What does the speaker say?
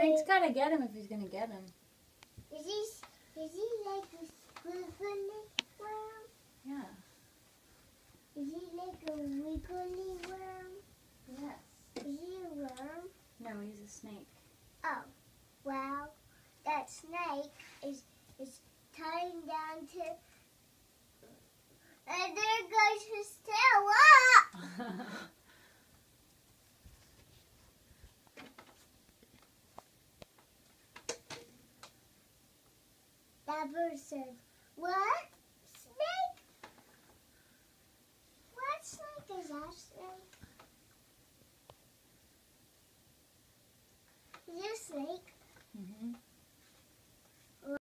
Frank's gotta get him if he's gonna get him. Is he like a squiggly worm? Yeah. Is he like a wiggly worm? Yes. Is he a worm? No, he's a snake. Oh, well, that snake is tying down to, and there goes his tail up. That bird said, "What?"